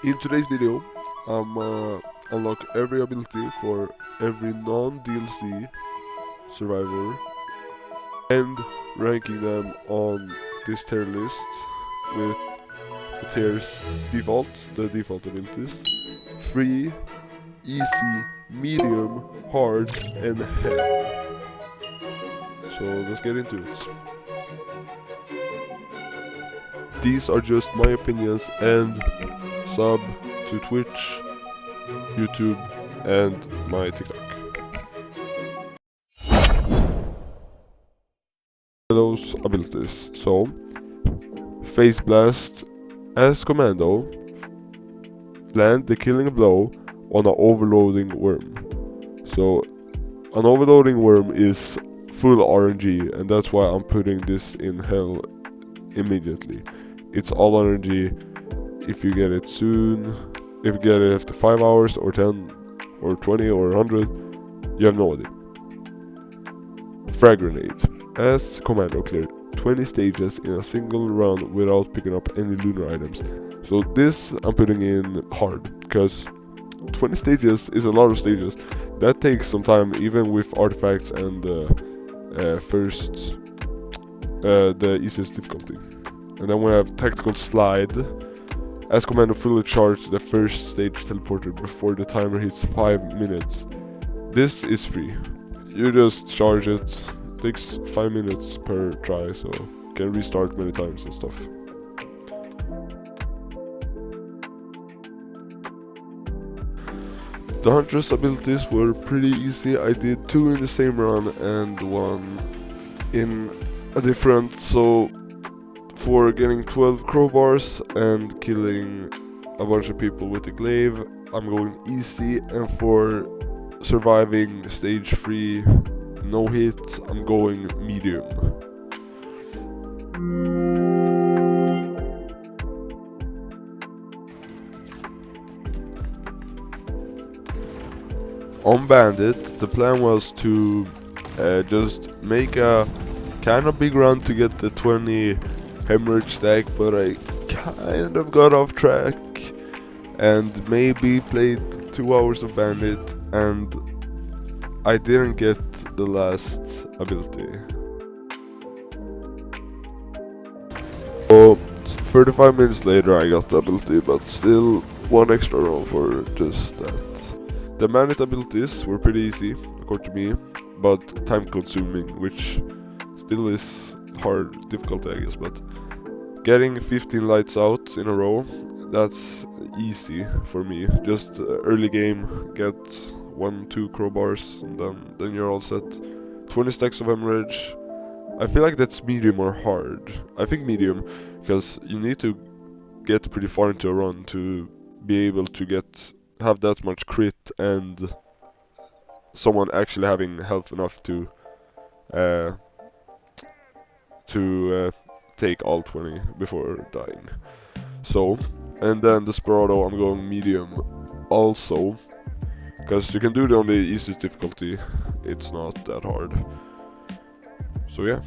In today's video, I'm unlock every ability for every non-DLC survivor and ranking them on this tier list with the tiers the default abilities: free, easy, medium, hard, and hell. So let's get into it. These are just my opinions, and sub to Twitch, YouTube, and my TikTok. Those abilities. So, Face Blast as commando, land the killing blow on an overloading worm. So, an overloading worm is full RNG, and that's why I'm putting this in hell immediately. It's all RNG. If you get it soon, if you get it after 5 hours or 10 or 20 or 100, you have no idea. Frag Grenade. As commando, clear 20 stages in a single run without picking up any lunar items. So this I'm putting in hard, because 20 stages is a lot of stages. That takes some time, even with artifacts and the easiest difficulty. And then we have Tactical Slide. As commando, fully charge the first stage teleporter before the timer hits 5 minutes. This is free. You just charge it. Takes 5 minutes per try, so you can restart many times and stuff. The Huntress abilities were pretty easy. I did 2 in the same run and 1 in a different. So for getting 12 crowbars and killing a bunch of people with the glaive, I'm going easy, and for surviving stage 3 no hit, I'm going medium. On Bandit, the plan was to just make a kind of big run to get the 20 hemorrhage stack, but I kind of got off track and maybe played 2 hours of Bandit, and I didn't get the last ability. So 35 minutes later I got the ability, but still 1 extra round for just that. The Manit abilities were pretty easy, according to me, but time consuming, which still is hard difficulty, I guess. But getting 15 lights out in a row, that's easy for me. Just early game, get 1-2 crowbars, and then you're all set. 20 stacks of hemorrhage. I feel like that's medium or hard. I think medium, because you need to get pretty far into a run to be able to have that much crit and someone actually having health enough to take all 20 before dying. So, and then Desperado, I'm going medium also, because you can do it on the easiest difficulty. It's not that hard. So yeah.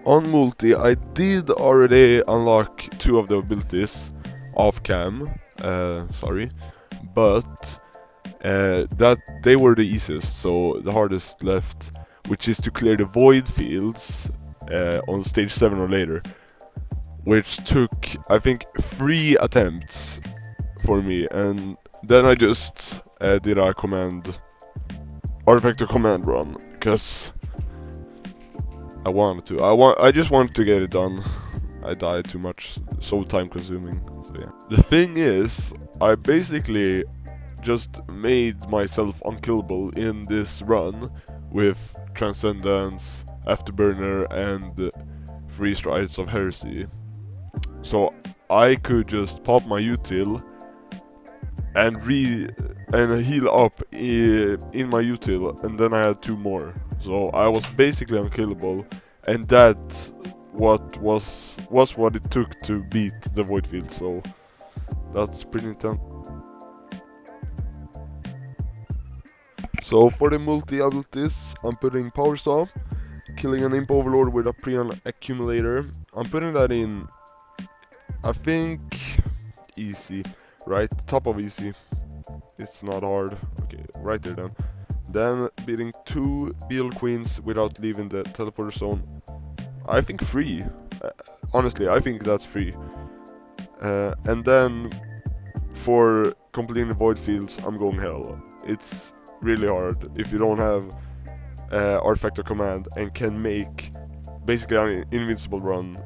On multi, I did already unlock 2 of the abilities off cam, sorry, but that they were the easiest, so the hardest left, which is to clear the void fields on stage 7 or later, which took, I think, 3 attempts for me, and then I just did a artifact to command run, because I wanted to. I just wanted to get it done. I died too much, so time consuming. So yeah. The thing is, I basically just made myself unkillable in this run with Transcendence, Afterburner, and 3 Strides of Heresy. So I could just pop my util and heal up in my util, and then I had 2 more. So I was basically unkillable, and that was what it took to beat the void field. So that's pretty intense. So for the multi abilities, I'm putting Power Staff killing an imp overlord with a prion accumulator. I'm putting that in, I think, easy, right? Top of easy. It's not hard. Okay, right there then. Then beating 2 Beetle Queens without leaving the teleporter zone. I think free. Honestly, I think that's free. And then for completing the void fields, I'm going hell. It's really hard if you don't have artifact of command and can make basically an invincible run.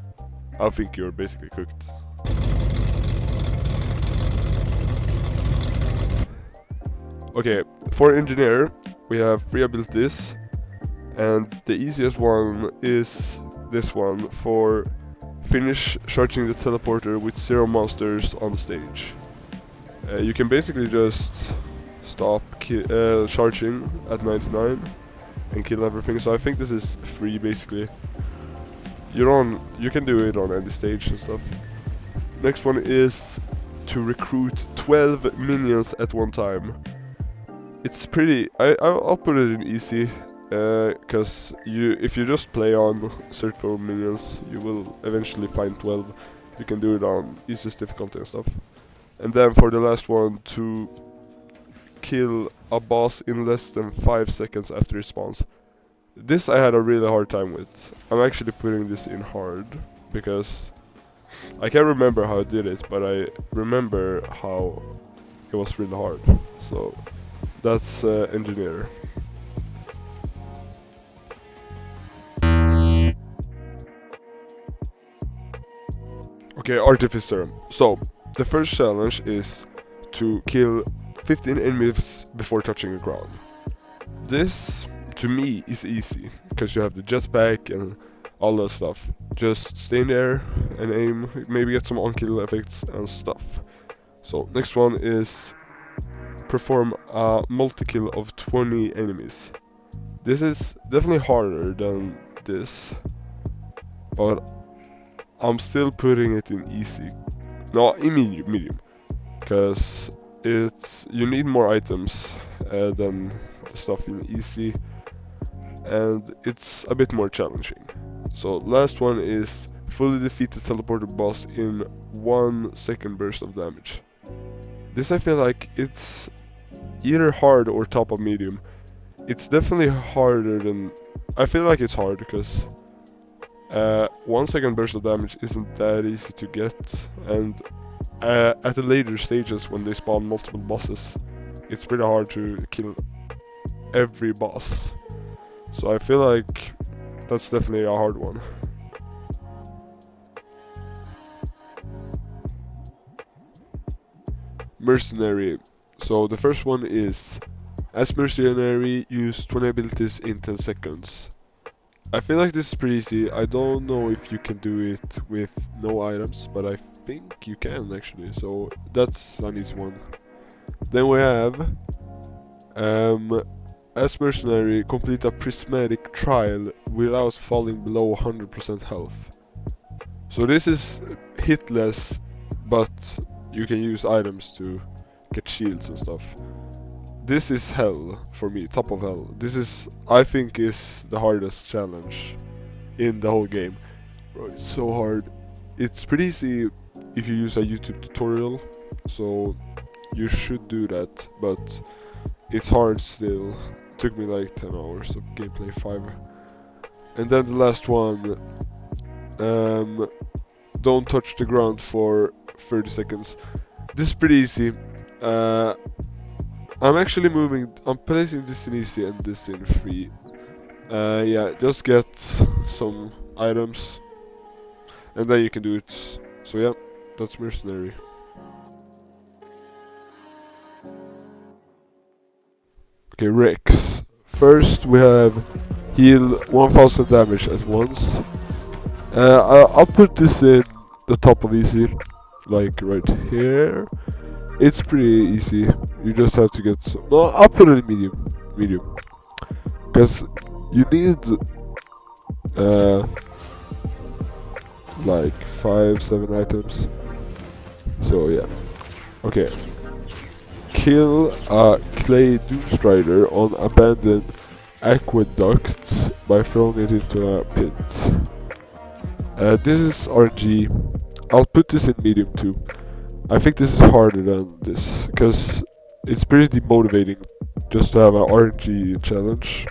I think you're basically cooked. Okay, for engineer we have 3 abilities, and the easiest one is this one for finish charging the teleporter with 0 monsters on stage. You can basically just stop charging at 99 and kill everything, so I think this is free basically. You can do it on any stage and stuff. Next one is to recruit 12 minions at one time. It's pretty, I'll put it in easy, cause if you just play on search for minions, you will eventually find 12. You can do it on easiest difficulty and stuff. And then for the last one, to kill a boss in less than 5 seconds after it spawns. This I had a really hard time with. I'm actually putting this in hard, because I can't remember how I did it, but I remember how it was really hard. So that's engineer. Okay, artificer. So the first challenge is to kill 15 enemies before touching the ground. This to me is easy, because you have the jetpack and all that stuff. Just stay in there and aim, maybe get some on-kill effects and stuff. So next one is perform a multi-kill of 20 enemies. This is definitely harder than this, but I'm still putting it in easy. No, in medium, because you need more items than the stuff in easy, and it's a bit more challenging. So last one is fully defeat the teleported boss in 1 second burst of damage. This I feel like it's either hard or top of medium. It's definitely harder than, I feel like it's hard because 1 second burst of damage isn't that easy to get, and at the later stages when they spawn multiple bosses, it's pretty hard to kill every boss. So I feel like that's definitely a hard one. Mercenary. So the first one is, as mercenary, use 20 abilities in 10 seconds. I feel like this is pretty easy. I don't know if you can do it with no items, but I think you can actually, so that's an easy one. Then we have as mercenary, complete a prismatic trial without falling below 100% health. So this is hitless, but you can use items to get shields and stuff. This is hell for me, top of hell. This is, I think, is the hardest challenge in the whole game. Bro, it's so hard. It's pretty easy if you use a YouTube tutorial, so you should do that, but it's hard still. It took me like 10 hours of gameplay, 5. And then the last one, don't touch the ground for 30 seconds. This is pretty easy. I'm actually I'm placing this in easy and this in free. Yeah, just get some items and then you can do it. So yeah, that's mercenary. Okay, Rex. First we have heal 1000 damage at once. I'll put this in the top of easy, like right here. It's pretty easy. You just have to get some. No, I'll put it in medium, because you need like 5-7 items. So yeah. Okay. Kill a clay doomstrider on abandoned aqueducts by throwing it into a pit. This is RNG. I'll put this in medium too. I think this is harder than this, because it's pretty demotivating just to have an RNG challenge.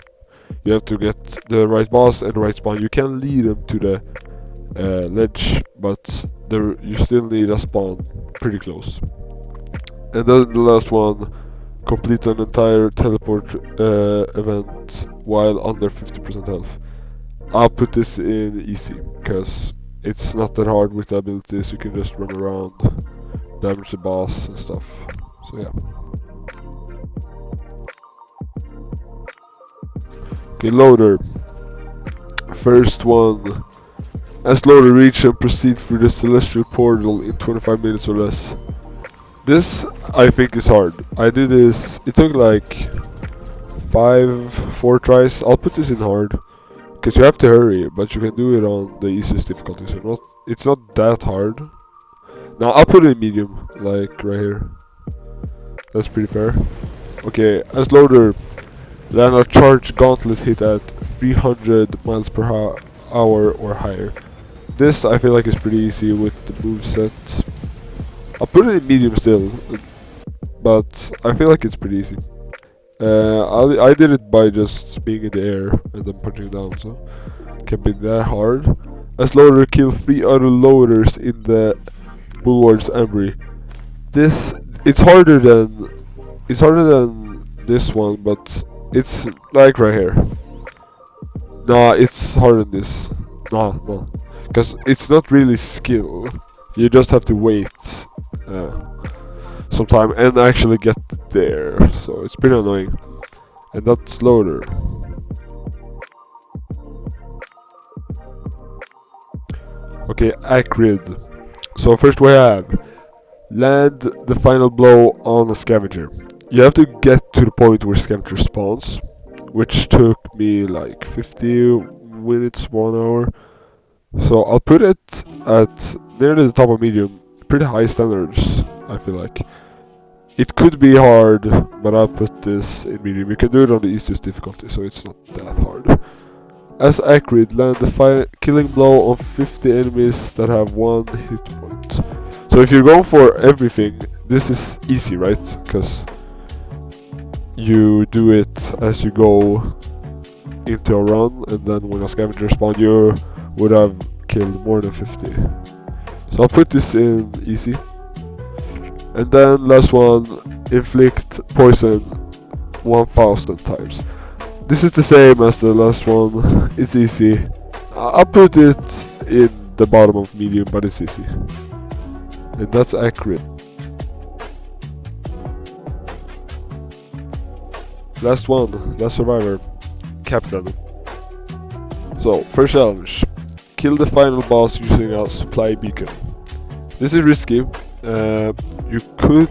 You have to get the right boss and the right spawn. You can lead them to the ledge, but you still need a spawn pretty close. And then the last one, complete an entire teleport event while under 50% health. I'll put this in easy, because it's not that hard with the abilities. You can just run around, damage the boss and stuff. So yeah. Okay, loader. First one. As loader, reach and proceed through the celestial portal in 25 minutes or less. This, I think, is hard. I did this, it took like 4 tries. I'll put this in hard, because you have to hurry, but you can do it on the easiest difficulty, so it's not that hard. Now, I'll put it in medium, like right here. That's pretty fair. Okay, as loader, land a charge gauntlet hit at 300 miles per hour or higher. This I feel like is pretty easy with the moveset. I'll put it in medium still, but I feel like it's pretty easy. I did it by just being in the air and then punching down, so it can't be that hard. As loader, kill 3 other loaders in the bulwark's embry. It's harder than this one, but it's like right here. Nah, it's harder than this. Nah, because it's not really skill. You just have to wait some time and actually get there. So it's pretty annoying. And that's loader. Okay, acrid. So first we have land the final blow on a scavenger. You have to get to the point where scavenger spawns, which took me like 50 minutes, 1 hour. So I'll put it at nearly the top of medium. Pretty high standards, I feel like. It could be hard, but I'll put this in medium. You can do it on the easiest difficulty, so it's not that hard. As acrid, land the killing blow on 50 enemies that have 1 hit point. So if you're going for everything, this is easy, right? Because you do it as you go into a run, and then when a scavenger spawn, you would have killed more than 50. So I'll put this in easy. And then last one, inflict poison 1000 times. This is the same as the last one. It's easy. I'll put it in the bottom of medium, but it's easy. And that's accurate. Last one, last survivor, Captain. So, first challenge. Kill the final boss using a supply beacon. This is risky. You could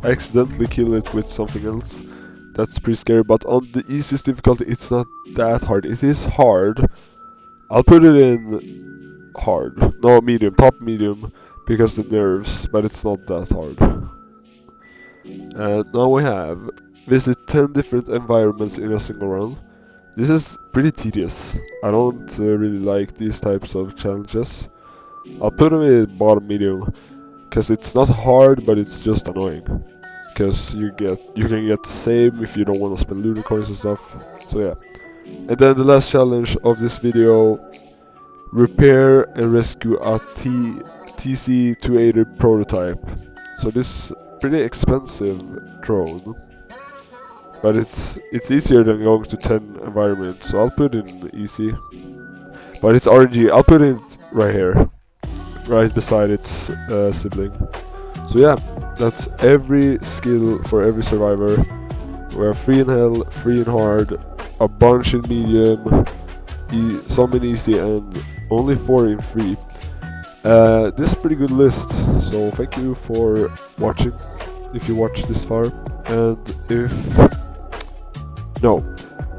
accidentally kill it with something else. That's pretty scary, but on the easiest difficulty it's not that hard. It is hard. I'll put it in hard. No, medium, top medium, because the nerves, but it's not that hard. And now we have visit 10 different environments in a single run. This is pretty tedious. I don't really like these types of challenges. I'll put them in bottom medium, because it's not hard, but it's just annoying. Because you can get the same if you don't want to spend lunar coins and stuff. So yeah. And then the last challenge of this video, repair and rescue a TC-280 prototype. So this is pretty expensive drone, but it's easier than going to 10 environments. So I'll put it in easy. But it's RNG. I'll put it right here, right beside its sibling. So yeah, that's every skill for every survivor. We have 3 in hell, 3 in hard, a bunch in medium, some in easy, and only 4 in free. This is a pretty good list, so thank you for watching, if you watched this far. And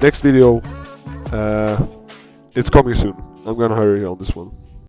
next video, it's coming soon. I'm gonna hurry on this one.